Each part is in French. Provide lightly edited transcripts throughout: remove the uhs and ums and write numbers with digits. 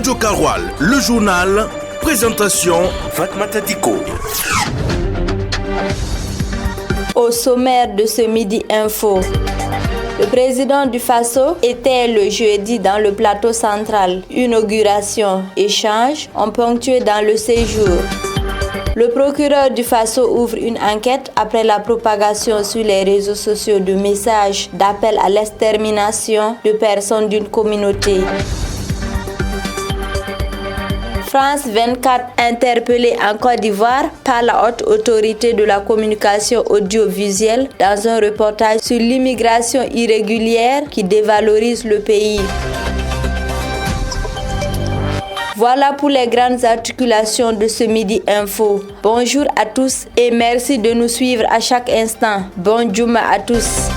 Radio Karoual, le journal, présentation Fatmata Diko. Au sommaire de ce Midi Info, le président du Faso était le jeudi dans le plateau central. Inauguration, échange ont ponctué dans le séjour. Le procureur du Faso ouvre une enquête après la propagation sur les réseaux sociaux de messages d'appel à l'extermination de personnes d'une communauté. France 24 interpellée en Côte d'Ivoire par la haute autorité de la communication audiovisuelle dans un reportage sur l'immigration irrégulière qui dévalorise le pays. Voilà pour les grandes articulations de ce Midi Info. Bonjour à tous et merci de nous suivre à chaque instant. Bon Juma à tous.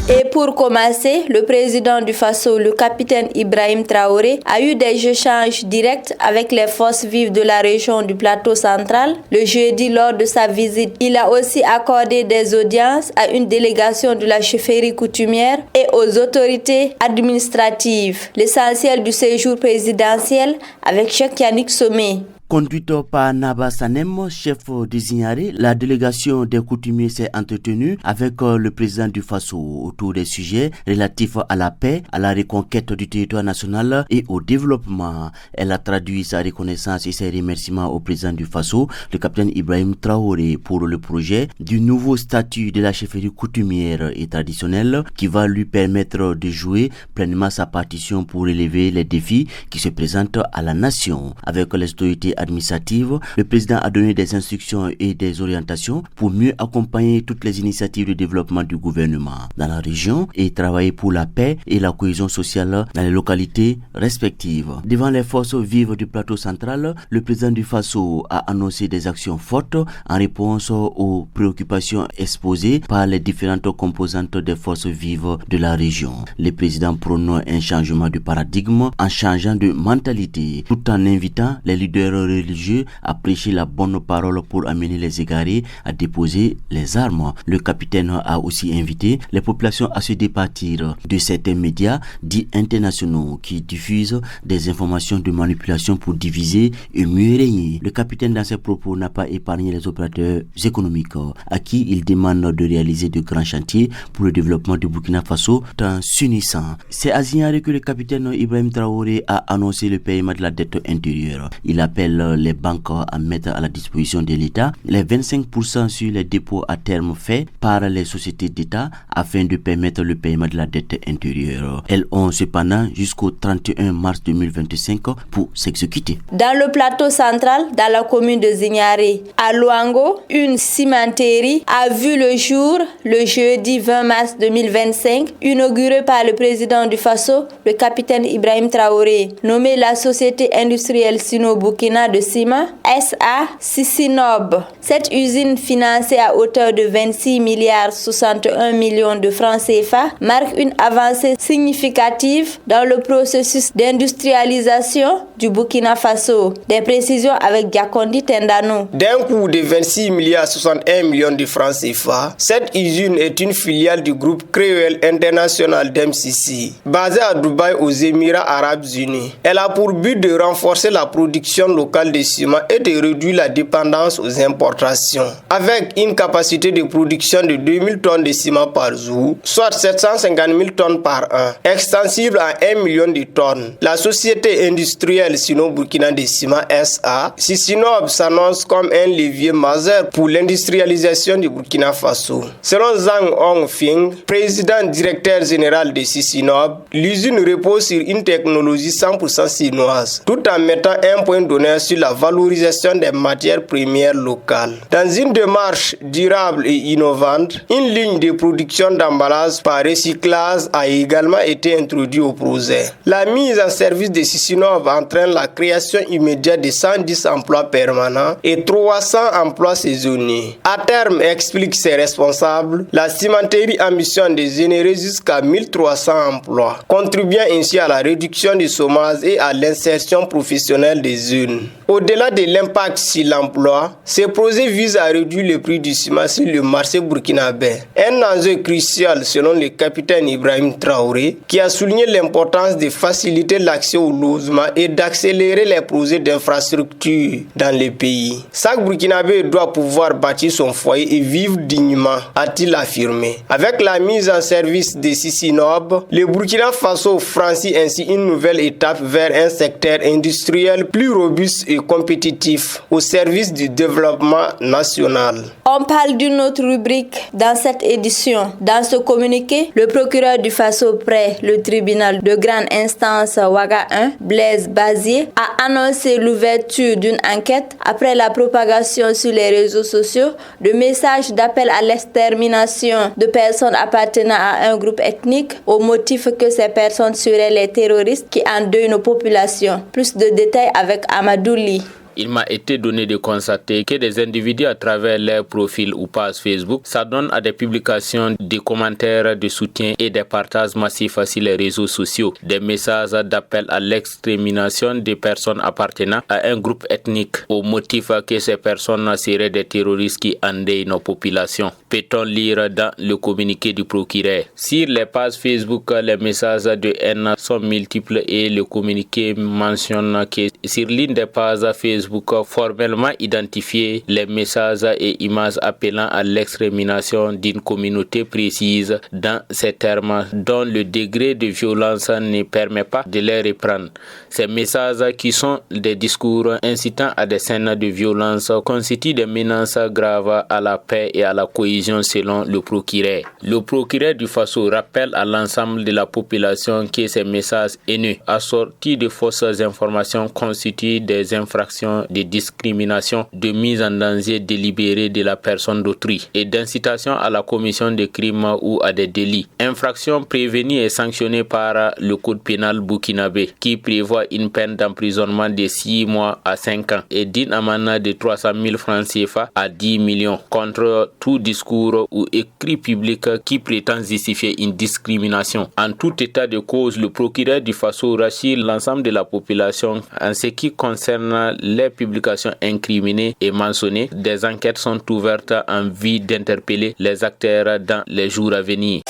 Et pour commencer, le président du Faso, le capitaine Ibrahim Traoré, a eu des échanges directs avec les forces vives de la région du plateau central. Le jeudi, lors de sa visite, il a aussi accordé des audiences à une délégation de la chefferie coutumière et aux autorités administratives. L'essentiel du séjour présidentiel avec Cheikh Yannick Somé. Conduite par Naba Sanem, chef de Zignaré, la délégation des coutumiers s'est entretenue avec le président du Faso autour des sujets relatifs à la paix, à la reconquête du territoire national et au développement. Elle a traduit sa reconnaissance et ses remerciements au président du Faso, le capitaine Ibrahim Traoré, pour le projet du nouveau statut de la chefferie coutumière et traditionnelle qui va lui permettre de jouer pleinement sa partition pour relever les défis qui se présentent à la nation. Avec les autorités administrative, le président a donné des instructions et des orientations pour mieux accompagner toutes les initiatives de développement du gouvernement dans la région et travailler pour la paix et la cohésion sociale dans les localités respectives. Devant les forces vives du plateau central, le président du Faso a annoncé des actions fortes en réponse aux préoccupations exposées par les différentes composantes des forces vives de la région. Le président prône un changement de paradigme en changeant de mentalité tout en invitant les leaders religieux à prêcher la bonne parole pour amener les égarés à déposer les armes. Le capitaine a aussi invité les populations à se départir de certains médias dits internationaux qui diffusent des informations de manipulation pour diviser et mieux régner. Le capitaine dans ses propos n'a pas épargné les opérateurs économiques à qui il demande de réaliser de grands chantiers pour le développement du Burkina Faso en s'unissant. C'est à Zignaré que le capitaine Ibrahim Traoré a annoncé le paiement de la dette intérieure. Il appelle les banques à mettre à la disposition de l'État les 25% sur les dépôts à terme faits par les sociétés d'État afin de permettre le paiement de la dette intérieure. Elles ont cependant jusqu'au 31 mars 2025 pour s'exécuter. Dans le plateau central, dans la commune de Zignaré, à Luango, une cimenterie a vu le jour le jeudi 20 mars 2025, inaugurée par le président du Faso, le capitaine Ibrahim Traoré, nommé la société industrielle Sino-Burkina de ciment SA Sisinob. Cette usine financée à hauteur de 26 milliards 61 millions de francs CFA marque une avancée significative dans le processus d'industrialisation du Burkina Faso. Des précisions avec Diakondi Tendano. D'un coût de 26 milliards 61 millions de francs CFA, cette usine est une filiale du groupe Créole International d'MCC, basée à Dubaï aux Émirats Arabes Unis. Elle a pour but de renforcer la production locale de ciment et de réduire la dépendance aux importations. Avec une capacité de production de 2000 tonnes de ciment par jour, soit 750 000 tonnes par an, extensible à 1 million de tonnes, la société industrielle Sino-Burkina de ciment SA, Sisinob s'annonce comme un levier majeur pour l'industrialisation du Burkina Faso. Selon Zhang Hongfing, président directeur général de Sisinob, l'usine repose sur une technologie 100% chinoise, tout en mettant un point d'honneur sur la valorisation des matières premières locales. Dans une démarche durable et innovante, une ligne de production d'emballage par recyclage a également été introduite au projet. La mise en service de Sisinob entraîne la création immédiate de 110 emplois permanents et 300 emplois saisonniers. À terme, explique ses responsables, la cimenterie ambitionne de générer jusqu'à 1300 emplois, contribuant ainsi à la réduction du chômage et à l'insertion professionnelle des jeunes. Au-delà de l'impact sur l'emploi, ces projets visent à réduire le prix du ciment sur le marché burkinabé. Un enjeu crucial selon le capitaine Ibrahim Traoré, qui a souligné l'importance de faciliter l'accès au logement et d'accélérer les projets d'infrastructure dans le pays. Chaque Burkinabé doit pouvoir bâtir son foyer et vivre dignement, a-t-il affirmé. Avec la mise en service de Sisinob, le Burkina Faso franchit ainsi une nouvelle étape vers un secteur industriel plus robuste et compétitif au service du développement national. On parle d'une autre rubrique dans cette édition. Dans ce communiqué, le procureur du Faso près le tribunal de grande instance Ouaga 1, Blaise Bazier, a annoncé l'ouverture d'une enquête après la propagation sur les réseaux sociaux de messages d'appel à l'extermination de personnes appartenant à un groupe ethnique au motif que ces personnes seraient les terroristes qui endeuillent nos populations. Plus de détails avec Amadou Ly. Il m'a été donné de constater que des individus à travers leurs profils ou pages Facebook s'adonnent à des publications, des commentaires de soutien et des partages massifs sur les réseaux sociaux, des messages d'appel à l'extermination des personnes appartenant à un groupe ethnique au motif que ces personnes seraient des terroristes qui endeuillent nos populations. Peut-on lire dans le communiqué du procureur? Sur les pages Facebook, les messages de haine sont multiples et le communiqué mentionne que sur l'une des pages Facebook formellement identifié, les messages et images appelant à l'extermination d'une communauté précise dans ces termes dont le degré de violence ne permet pas de les reprendre. Ces messages qui sont des discours incitant à des scènes de violence constituent des menaces graves à la paix et à la cohésion selon le procureur. Le procureur du Faso rappelle à l'ensemble de la population que ces messages haineux assortis de fausses informations constituent des infractions de discrimination, de mise en danger délibérée de la personne d'autrui et d'incitation à la commission de crimes ou à des délits. Infraction prévenue et sanctionnée par le code pénal burkinabé qui prévoit une peine d'emprisonnement de 6 mois à 5 ans et d'une amende de 300 000 francs CFA à 10 millions contre tout discours ou écrit public qui prétend justifier une discrimination. En tout état de cause, le procureur du Faso rassure l'ensemble de la population en ce qui concerne les publications incriminées et mentionnées. Des enquêtes sont ouvertes en vue d'interpeller les acteurs dans les jours à venir.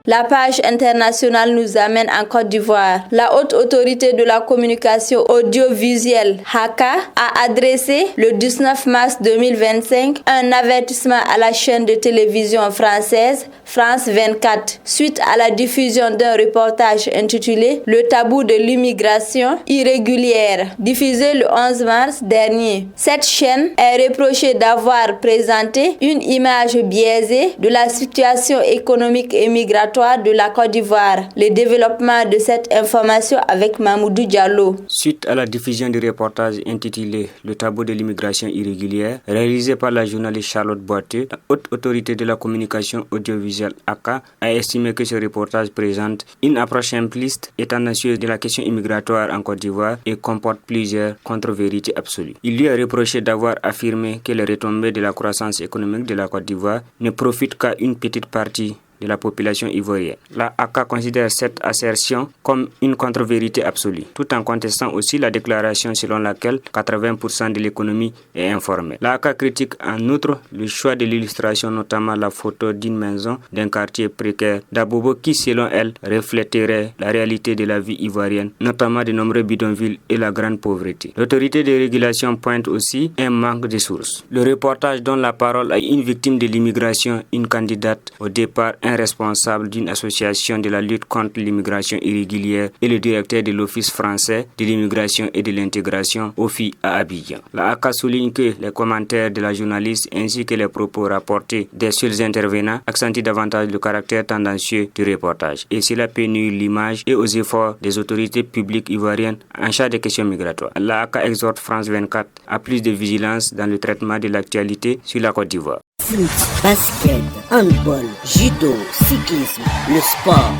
La page internationale nous amène en Côte d'Ivoire. La haute autorité de la communication audiovisuelle HACA a adressé le 19 mars 2025 un avertissement à la chaîne de télévision française France 24 suite à la diffusion d'un reportage intitulé Le tabou de l'immigration irrégulière diffusé le 11 mars dernier. Cette chaîne est reprochée d'avoir présenté une image biaisée de la situation économique et migratoire de la Côte d'Ivoire. Le développement de cette information avec Mamoudou Diallo. Suite à la diffusion du reportage intitulé Le tabou de l'immigration irrégulière, réalisé par la journaliste Charlotte Boiteux, la haute autorité de la communication audiovisuelle HACA a estimé que ce reportage présente une approche simpliste et tendancieuse de la question immigratoire en Côte d'Ivoire et comporte plusieurs contre-vérités absolues. Il lui a reproché d'avoir affirmé que les retombées de la croissance économique de la Côte d'Ivoire ne profitent qu'à une petite partie de la population ivoirienne. La HACA considère cette assertion comme une contre-vérité absolue, tout en contestant aussi la déclaration selon laquelle 80% de l'économie est informelle. La HACA critique en outre le choix de l'illustration, notamment la photo d'une maison d'un quartier précaire d'Abobo qui, selon elle, reflèterait la réalité de la vie ivoirienne, notamment de nombreux bidonvilles et la grande pauvreté. L'autorité de régulation pointe aussi un manque de sources. Le reportage donne la parole à une victime de l'immigration, une candidate au départ, un responsable d'une association de la lutte contre l'immigration irrégulière et le directeur de l'Office français de l'immigration et de l'intégration OFI à Abidjan. La HACA souligne que les commentaires de la journaliste ainsi que les propos rapportés des seuls intervenants accentuent davantage le caractère tendancieux du reportage et cela peut nuire l'image et aux efforts des autorités publiques ivoiriennes en charge des questions migratoires. La HACA exhorte France 24 à plus de vigilance dans le traitement de l'actualité sur la Côte d'Ivoire. Foot, basket, handball, judo, cyclisme, le sport.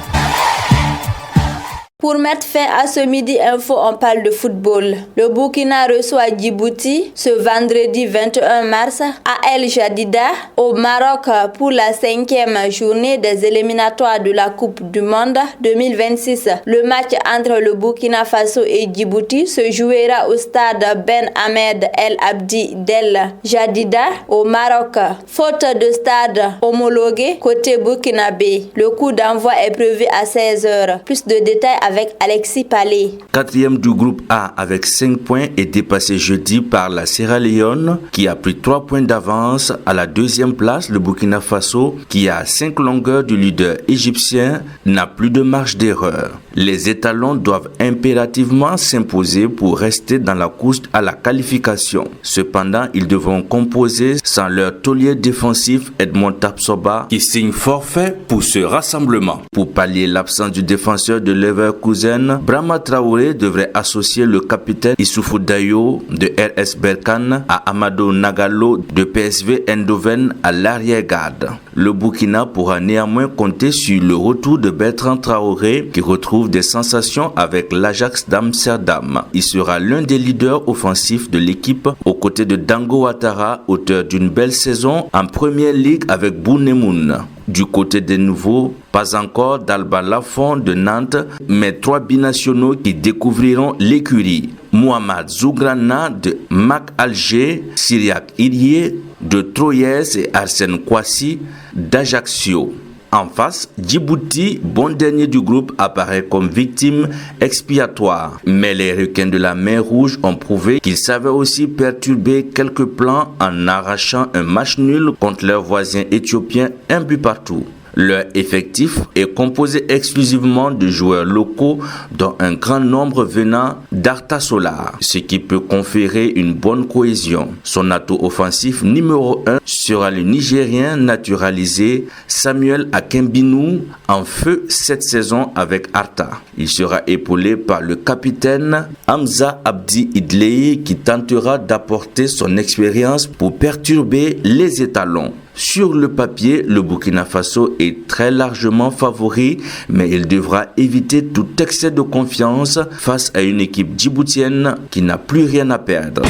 Pour mettre fin à ce Midi Info, on parle de football. Le Burkina reçoit Djibouti ce vendredi 21 mars à El Jadida au Maroc pour la 5e journée des éliminatoires de la Coupe du Monde 2026. Le match entre le Burkina Faso et Djibouti se jouera au stade Ben Ahmed El Abdi d'El Jadida au Maroc. Faute de stade homologué côté burkinabé, le coup d'envoi est prévu à 16h. Plus de détails avec Alexis Palais. 4e du groupe A avec 5 points est dépassé jeudi par la Sierra Leone qui a pris 3 points d'avance à la 2e place. Le Burkina Faso qui a 5 longueurs du leader égyptien n'a plus de marge d'erreur. Les étalons doivent impérativement s'imposer pour rester dans la course à la qualification. Cependant, ils devront composer sans leur taulier défensif Edmond Tapsoba qui signe forfait pour ce rassemblement. Pour pallier l'absence du défenseur de Leverkusen, Brahma Traoré devrait associer le capitaine Issoufou Dayo de RS Berkane à Amadou Nagalo de PSV Eindhoven à l'arrière-garde. Le Burkina pourra néanmoins compter sur le retour de Bertrand Traoré qui retrouve des sensations avec l'Ajax d'Amsterdam. Il sera l'un des leaders offensifs de l'équipe aux côtés de Dango Ouattara, auteur d'une belle saison en Première Ligue avec Bounemoun. Du côté des nouveaux, pas encore d'Alba Lafont de Nantes, mais 3 binationaux qui découvriront l'écurie. Mohamed Zougrana de Mac Alger, Cyriac Irié de Troyes et Arsène Kouassi d'Ajaccio. En face, Djibouti, bon dernier du groupe, apparaît comme victime expiatoire. Mais les requins de la mer Rouge ont prouvé qu'ils savaient aussi perturber quelques plans en arrachant un match nul contre leurs voisins éthiopiens, un but partout. Leur effectif est composé exclusivement de joueurs locaux, dont un grand nombre venant d'Arta Solar, ce qui peut conférer une bonne cohésion. Son atout offensif numéro 1 sera le Nigérien naturalisé Samuel Akembinu, en feu cette saison avec Arta. Il sera épaulé par le capitaine Hamza Abdi Idley qui tentera d'apporter son expérience pour perturber les étalons. Sur le papier, le Burkina Faso est très largement favori, mais il devra éviter tout excès de confiance face à une équipe djiboutienne qui n'a plus rien à perdre.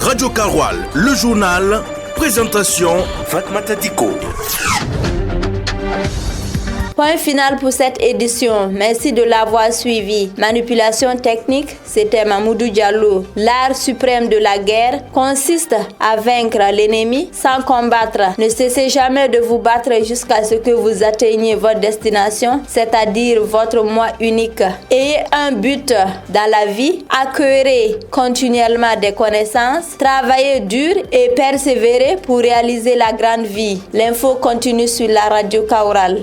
Radio Karoual, le journal, présentation Fatmata Diko. Point final pour cette édition. Merci de l'avoir suivi. Manipulation technique, c'était Mamoudou Diallo. L'art suprême de la guerre consiste à vaincre l'ennemi sans combattre. Ne cessez jamais de vous battre jusqu'à ce que vous atteigniez votre destination, c'est-à-dire votre moi unique. Ayez un but dans la vie, acquérez continuellement des connaissances, travaillez dur et persévérez pour réaliser la grande vie. L'info continue sur la radio Kaoural.